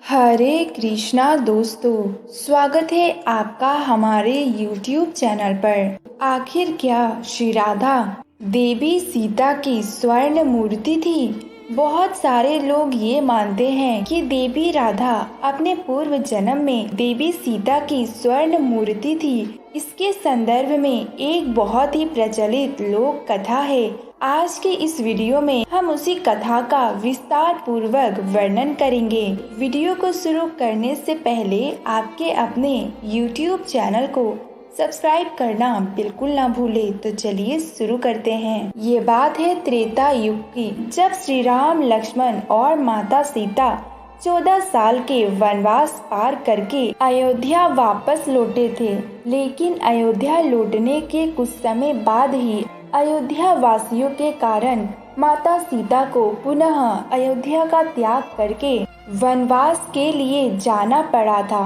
हरे कृष्णा दोस्तों, स्वागत है आपका हमारे YouTube चैनल पर। आखिर क्या श्री राधा देवी सीता की स्वर्ण मूर्ति थी? बहुत सारे लोग ये मानते हैं कि देवी राधा अपने पूर्व जन्म में देवी सीता की स्वर्ण मूर्ति थी। इसके संदर्भ में एक बहुत ही प्रचलित लोक कथा है। आज के इस वीडियो में हम उसी कथा का विस्तार पूर्वक वर्णन करेंगे। वीडियो को शुरू करने से पहले आपके अपने YouTube चैनल को सब्सक्राइब करना बिल्कुल ना भूले। तो चलिए शुरू करते हैं। ये बात है त्रेता युग की, जब श्री राम, लक्ष्मण और माता सीता 14 साल के वनवास पार करके अयोध्या वापस लौटे थे। लेकिन अयोध्या लौटने के कुछ समय बाद ही अयोध्या वासियों के कारण माता सीता को पुनः अयोध्या का त्याग करके वनवास के लिए जाना पड़ा था।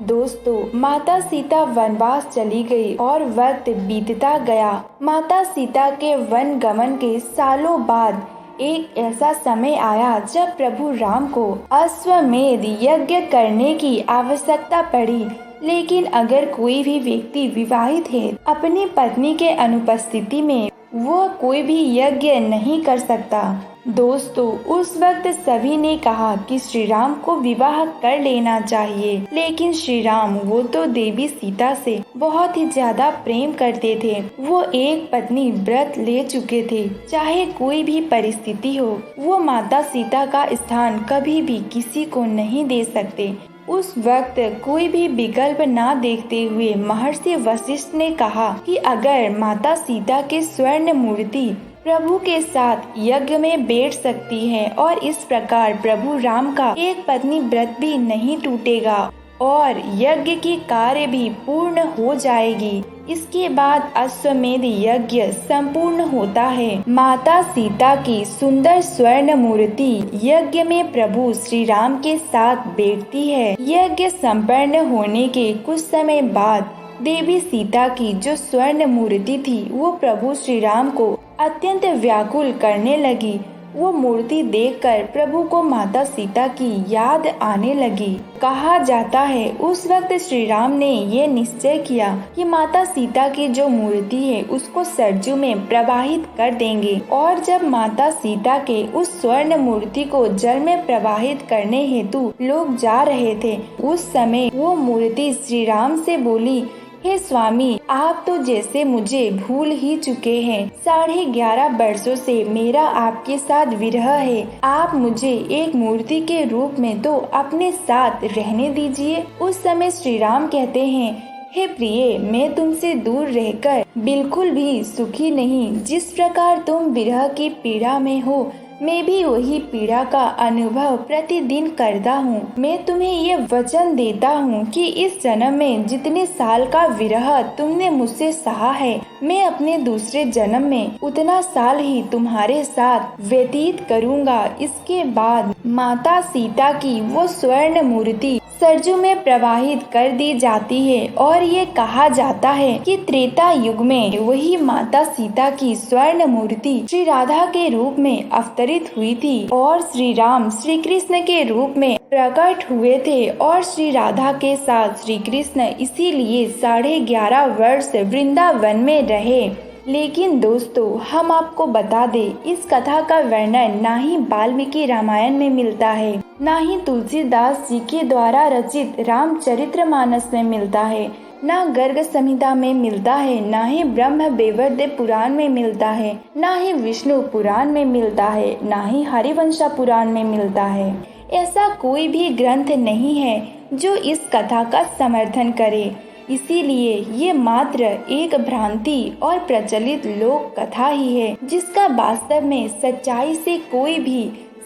दोस्तों, माता सीता वनवास चली गई और वक्त बीतता गया। माता सीता के वन गमन के सालों बाद एक ऐसा समय आया जब प्रभु राम को अश्वमेध यज्ञ करने की आवश्यकता पड़ी। लेकिन अगर कोई भी व्यक्ति विवाहित है, अपनी पत्नी के अनुपस्थिति में वो कोई भी यज्ञ नहीं कर सकता। दोस्तों, उस वक्त सभी ने कहा कि श्री राम को विवाह कर लेना चाहिए। लेकिन श्री राम वो तो देवी सीता से बहुत ही ज्यादा प्रेम करते थे। वो एक पत्नी व्रत ले चुके थे। चाहे कोई भी परिस्थिति हो, वो माता सीता का स्थान कभी भी किसी को नहीं दे सकते। उस वक्त कोई भी विकल्प ना देखते हुए महर्षि वशिष्ठ ने कहा कि अगर माता सीता की स्वर्ण मूर्ति प्रभु के साथ यज्ञ में बैठ सकती है और इस प्रकार प्रभु राम का एक पत्नी व्रत भी नहीं टूटेगा और यज्ञ की कार्य भी पूर्ण हो जाएगी। इसके बाद अश्वमेध यज्ञ संपूर्ण होता है। माता सीता की सुंदर स्वर्ण मूर्ति यज्ञ में प्रभु श्री राम के साथ बैठती है। यज्ञ संपन्न होने के कुछ समय बाद देवी सीता की जो स्वर्ण मूर्ति थी वो प्रभु श्री राम को अत्यंत व्याकुल करने लगी। वो मूर्ति देखकर प्रभु को माता सीता की याद आने लगी। कहा जाता है उस वक्त श्री राम ने ये निश्चय किया कि माता सीता की जो मूर्ति है उसको सरजू में प्रवाहित कर देंगे। और जब माता सीता के उस स्वर्ण मूर्ति को जल में प्रवाहित करने हेतु लोग जा रहे थे, उस समय वो मूर्ति श्री राम से बोली, हे स्वामी, आप तो जैसे मुझे भूल ही चुके हैं। 11.5 वर्षों से मेरा आपके साथ विरह है। आप मुझे एक मूर्ति के रूप में तो अपने साथ रहने दीजिए। उस समय श्री राम कहते हैं, हे प्रिय, मैं तुमसे दूर रहकर बिल्कुल भी सुखी नहीं। जिस प्रकार तुम विरह की पीड़ा में हो, मैं भी वही पीड़ा का अनुभव प्रतिदिन करता हूँ। मैं तुम्हें ये वचन देता हूँ कि इस जन्म में जितने साल का विरह तुमने मुझसे सहा है, मैं अपने दूसरे जन्म में उतना साल ही तुम्हारे साथ व्यतीत करूँगा। इसके बाद माता सीता की वो स्वर्ण मूर्ति सरजू में प्रवाहित कर दी जाती है और ये कहा जाता है कि त्रेता युग में वही माता सीता की स्वर्ण मूर्ति श्री राधा के रूप में अवतरित हुई थी और श्री राम श्री कृष्ण के रूप में प्रकट हुए थे और श्री राधा के साथ श्री कृष्ण इसीलिए 11.5 वर्ष वृंदावन में रहे। लेकिन दोस्तों, हम आपको बता दें, इस कथा का वर्णन ना ही वाल्मीकि रामायण में मिलता है, ना ही तुलसीदास जी के द्वारा रचित रामचरितमानस में मिलता है, ना गर्ग संहिता में मिलता है, ना ही ब्रह्म वैवर्त पुराण में मिलता है, ना ही विष्णु पुराण में मिलता है, ना ही हरिवंशा पुराण में मिलता है। ऐसा कोई भी ग्रंथ नहीं है जो इस कथा का समर्थन करे। इसीलिए ये मात्र एक भ्रांति और प्रचलित लोक कथा ही है, जिसका वास्तव में सच्चाई से कोई भी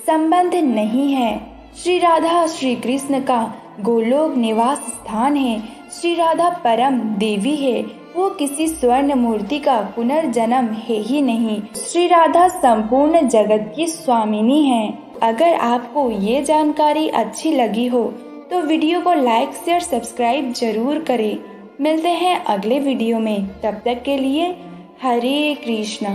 संबंध नहीं है। श्री राधा श्री कृष्ण का गोलोक निवास स्थान है। श्री राधा परम देवी है, वो किसी स्वर्ण मूर्ति का पुनर्जन्म है ही नहीं। श्री राधा संपूर्ण जगत की स्वामिनी है। अगर आपको ये जानकारी अच्छी लगी हो तो वीडियो को लाइक, शेयर, सब्सक्राइब जरूर करें। मिलते हैं अगले वीडियो में। तब तक के लिए हरे कृष्णा।